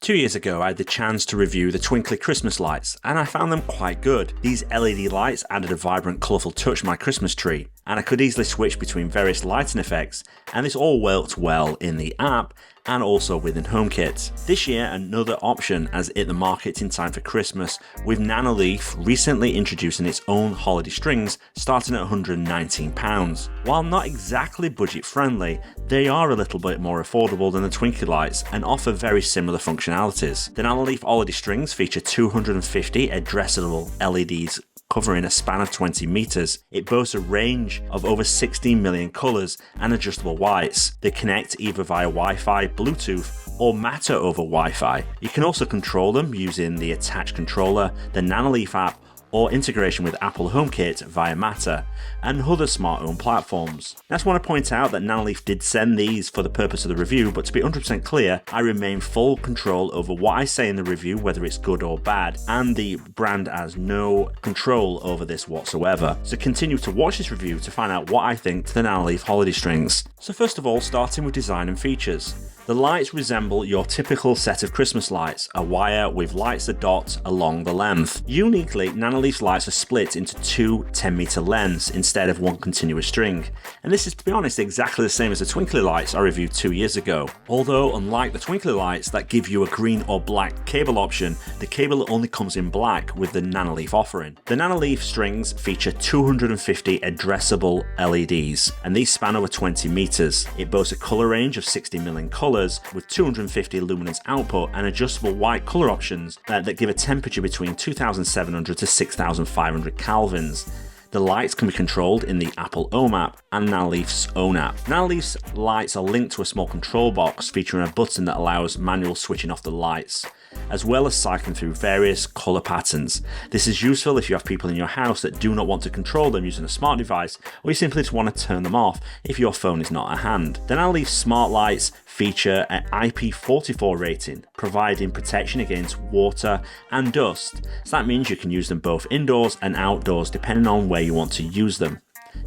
2 years ago, I had the chance to review the twinkly Christmas lights, and I found them quite good. These LED lights added a vibrant, colourful touch to my Christmas tree, and I could easily switch between various lighting effects, and this all worked well in the app and also within HomeKit. This year, another option has hit the market in time for Christmas, with Nanoleaf recently introducing its own holiday strings starting at £119. While not exactly budget friendly, they are a little bit more affordable than the twinkly lights and offer very similar functionalities. The Nanoleaf Holiday Strings feature 250 addressable LEDs covering a span of 20 meters. It boasts a range of over 16 million colors and adjustable whites. They connect either via Wi-Fi, Bluetooth, or Matter over Wi-Fi. You can also control them using the attached controller, the Nanoleaf app, or integration with Apple HomeKit via Matter, and other smart home platforms. I just want to point out that Nanoleaf did send these for the purpose of the review, but to be 100% clear, I remain full control over what I say in the review, whether it's good or bad, and the brand has no control over this whatsoever. So continue to watch this review to find out what I think to the Nanoleaf Holiday Strings. So first of all, starting with design and features. The lights resemble your typical set of Christmas lights, a wire with lights that dot along the length. Uniquely, Nanoleaf's lights are split into two 10-meter lengths instead of one continuous string. And this is, to be honest, exactly the same as the twinkly lights I reviewed 2 years ago. Although, unlike the twinkly lights that give you a green or black cable option, the cable only comes in black with the Nanoleaf offering. The Nanoleaf strings feature 250 addressable LEDs, and these span over 20 meters. It boasts a color range of 60 million colors with 250 luminance output and adjustable white color options that give a temperature between 2700 to 6500 Kelvins. The lights can be controlled in the AppleHome app and Nanoleaf's own app. Nanoleaf's lights are linked to a small control box featuring a button that allows manual switching off the lights, as well as cycling through various colour patterns. This is useful if you have people in your house that do not want to control them using a smart device, or you simply just want to turn them off if your phone is not at hand. The Nanoleaf smart lights feature an IP44 rating, providing protection against water and dust. So that means you can use them both indoors and outdoors depending on where you want to use them.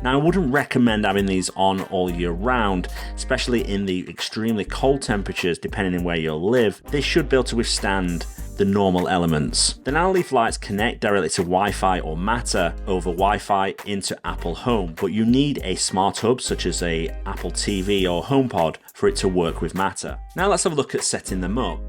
Now, I wouldn't recommend having these on all year round, especially in the extremely cold temperatures depending on where you live. They should be able to withstand the normal elements. The Nanoleaf lights connect directly to Wi-Fi or Matter over Wi-Fi into AppleHome, but you need a smart hub such as a Apple TV or HomePod for it to work with Matter. Now let's have a look at setting them up.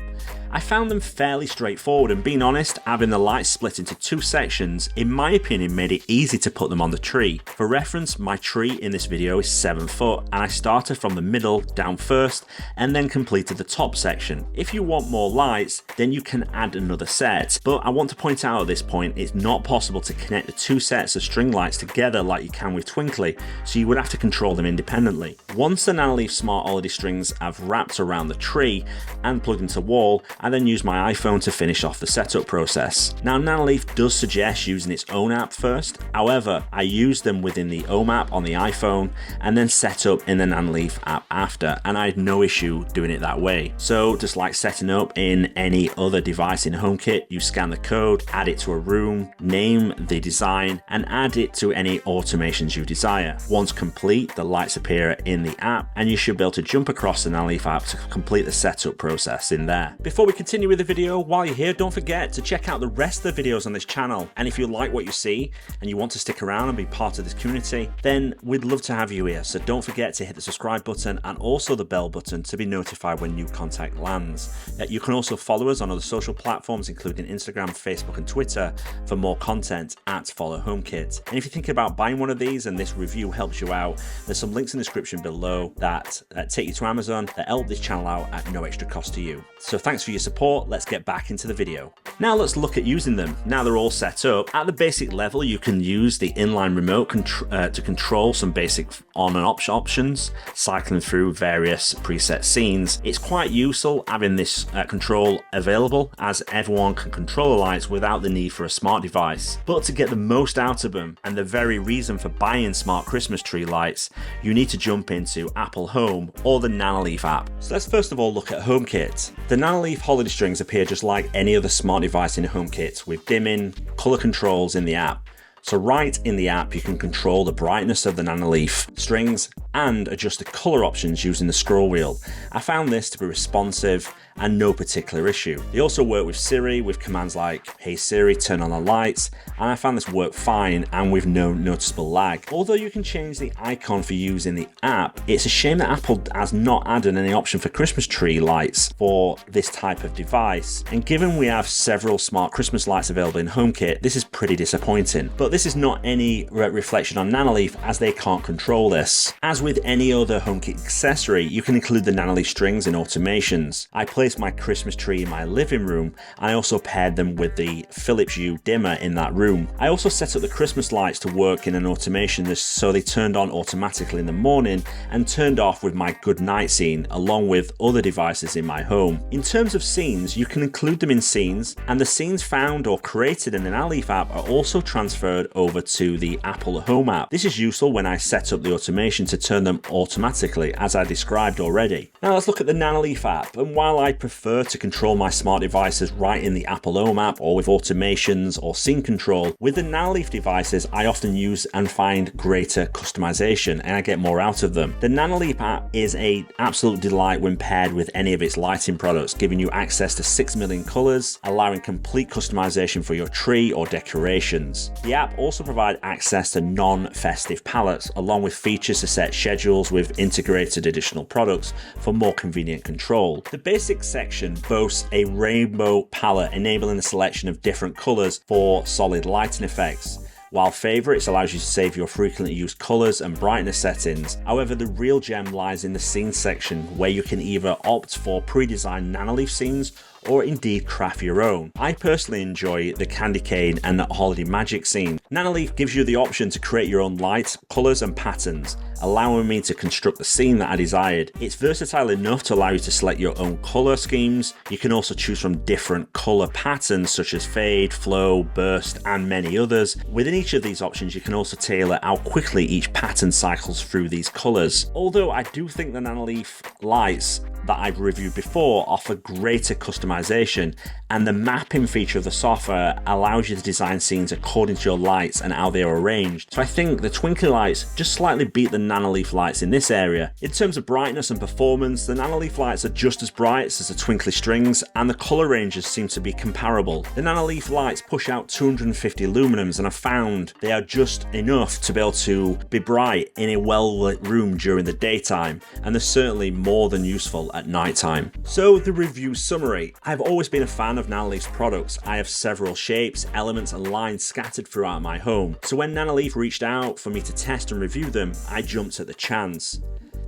I found them fairly straightforward, and being honest, having the lights split into two sections, in my opinion, made it easy to put them on the tree. For reference, my tree in this video is 7 foot, and I started from the middle down first and then completed the top section. If you want more lights, then you can add another set, but I want to point out at this point, it's not possible to connect the two sets of string lights together like you can with twinkly, so you would have to control them independently. Once the Nanoleaf Smart Holiday Strings have wrapped around the tree and plugged into the wall, I then use my iPhone to finish off the setup process. Now, Nanoleaf does suggest using its own app first. However, I use them within the Home app on the iPhone and then set up in the Nanoleaf app after, and I had no issue doing it that way. So just like setting up in any other device in HomeKit, you scan the code, add it to a room, name the design, and add it to any automations you desire. Once complete, the lights appear in the app, and you should be able to jump across the Nanoleaf app to complete the setup process in there. Before we continue with the video, while you're here, don't forget to check out the rest of the videos on this channel. And if you like what you see and you want to stick around and be part of this community, then we'd love to have you here. So don't forget to hit the subscribe button and also the bell button to be notified when new content lands. You can also follow us on other social platforms, including Instagram, Facebook, and Twitter for more content at Follow HomeKit. And if you're thinking about buying one of these and this review helps you out, there's some links in the description below that take you to Amazon that help this channel out at no extra cost to you. So thanks for your support. Let's get back into the video. Now let's look at using them. Now they're all set up. At the basic level, you can use the inline remote to control some basic on and off options, cycling through various preset scenes. It's quite useful having this control available, as everyone can control the lights without the need for a smart device. But to get the most out of them, and the very reason for buying smart Christmas tree lights, you need to jump into AppleHome or the Nanoleaf app. So let's first of all look at HomeKit. The Nanoleaf Holiday Strings appear just like any other smart device in HomeKit, with dimming, color controls in the app. So right in the app, you can control the brightness of the Nanoleaf strings and adjust the color options using the scroll wheel. I found this to be responsive and no particular issue. They also work with Siri with commands like, "Hey Siri, turn on the lights," and I found this work fine and with no noticeable lag. Although you can change the icon for using the app, it's a shame that Apple has not added any option for Christmas tree lights for this type of device. And given we have several smart Christmas lights available in HomeKit, this is pretty disappointing. But this is not any reflection on Nanoleaf, as they can't control this. As with any other HomeKit accessory, you can include the Nanoleaf strings and automations. I placed my Christmas tree in my living room, and I also paired them with the Philips Hue dimmer in that room. I also set up the Christmas lights to work in an automation so they turned on automatically in the morning and turned off with my good night scene, along with other devices in my home. In terms of scenes, you can include them in scenes, and the scenes found or created in the Nanoleaf app are also transferred over to the Apple Home app. This is useful when I set up the automation to turn them automatically, as I described already. Now let's look at the Nanoleaf app, and while I prefer to control my smart devices right in the Apple Home app or with automations or scene control, with the Nanoleaf devices I often use and find greater customization, and I get more out of them. The Nanoleaf app is an absolute delight when paired with any of its lighting products, giving you access to 6 million colors, allowing complete customization for your tree or decorations. The app also provides access to non-festive palettes, along with features to set schedules with integrated additional products for more convenient control. The basic section boasts a rainbow palette, enabling the selection of different colors for solid lighting effects, while favorites allows you to save your frequently used colors and brightness settings. However, the real gem lies in the scenes section, where you can either opt for pre-designed Nanoleaf scenes or indeed craft your own. I personally enjoy the Candy Cane and the Holiday Magic scene. Nanoleaf gives you the option to create your own lights, colors and patterns, allowing me to construct the scene that I desired. It's versatile enough to allow you to select your own color schemes. You can also choose from different color patterns such as fade, flow, burst and many others. Within each of these options, you can also tailor how quickly each pattern cycles through these colors. Although I do think the Nanoleaf lights that I've reviewed before offer greater customization, and the mapping feature of the software allows you to design scenes according to your lights and how they are arranged. So I think the twinkly lights just slightly beat the Nanoleaf lights in this area. In terms of brightness and performance, the Nanoleaf lights are just as bright as the twinkly strings, and the color ranges seem to be comparable. The Nanoleaf lights push out 250 luminums, and I found they are just enough to be able to be bright in a well-lit room during the daytime, and they're certainly more than useful at nighttime. So the review summary. I've always been a fan of Nanoleaf's products. I have several shapes, elements and lines scattered throughout my home. So when Nanoleaf reached out for me to test and review them, I jumped at the chance.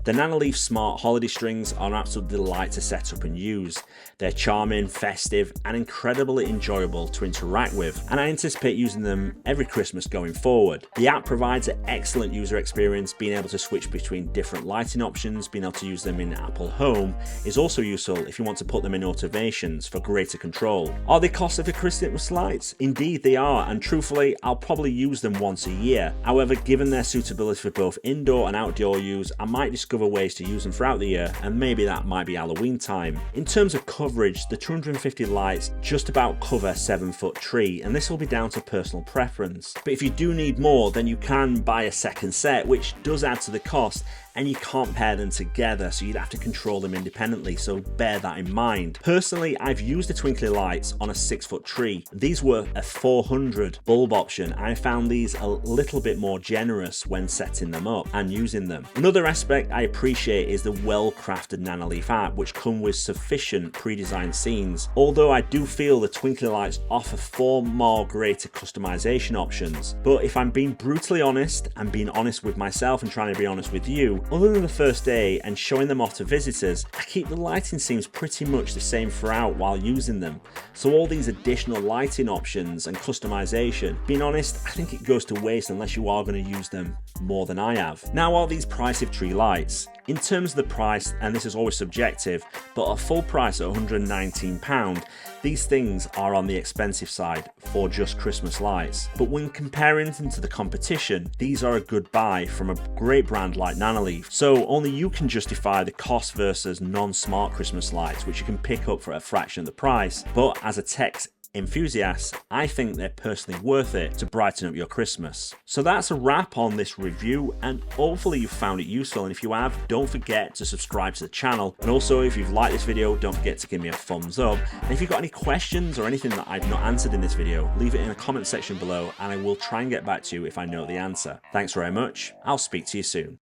The Nanoleaf Smart Holiday Strings are an absolute delight to set up and use. They're charming, festive, and incredibly enjoyable to interact with, and I anticipate using them every Christmas going forward. The app provides an excellent user experience. Being able to switch between different lighting options, being able to use them in Apple Home is also useful if you want to put them in automations for greater control. Are they costly for Christmas lights? Indeed they are, and truthfully, I'll probably use them once a year. However, given their suitability for both indoor and outdoor use, I might discover ways to use them throughout the year, and maybe that might be Halloween time. In terms of coverage, the 250 lights just about cover a 7-foot tree, and this will be down to personal preference. But if you do need more, then you can buy a second set, which does add to the cost, and you can't pair them together, so you'd have to control them independently, so bear that in mind. Personally, I've used the twinkly lights on a 6-foot tree. These were a 400 bulb option. I found these a little bit more generous when setting them up and using them. Another aspect I appreciate is the well-crafted Nanoleaf app, which come with sufficient pre-designed scenes. Although I do feel the twinkly lights offer far more greater customization options. But if I'm being brutally honest and being honest with myself and trying to be honest with you, other than the first day and showing them off to visitors, I keep the lighting schemes pretty much the same throughout while using them. So all these additional lighting options and customization, being honest, I think it goes to waste unless you are going to use them more than I have. Now, are these pricey tree lights? In terms of the price, and this is always subjective, but a full price at £119, these things are on the expensive side for just Christmas lights. But when comparing them to the competition, these are a good buy from a great brand like Nanoleaf. So only you can justify the cost versus non-smart Christmas lights, which you can pick up for a fraction of the price. But as a tech enthusiasts, I think they're personally worth it to brighten up your Christmas. So that's a wrap on this review, and hopefully you found it useful, and if you have, don't forget to subscribe to the channel, and also if you've liked this video, don't forget to give me a thumbs up, and if you've got any questions or anything that I've not answered in this video, leave it in the comment section below and I will try and get back to you if I know the answer. Thanks very much, I'll speak to you soon.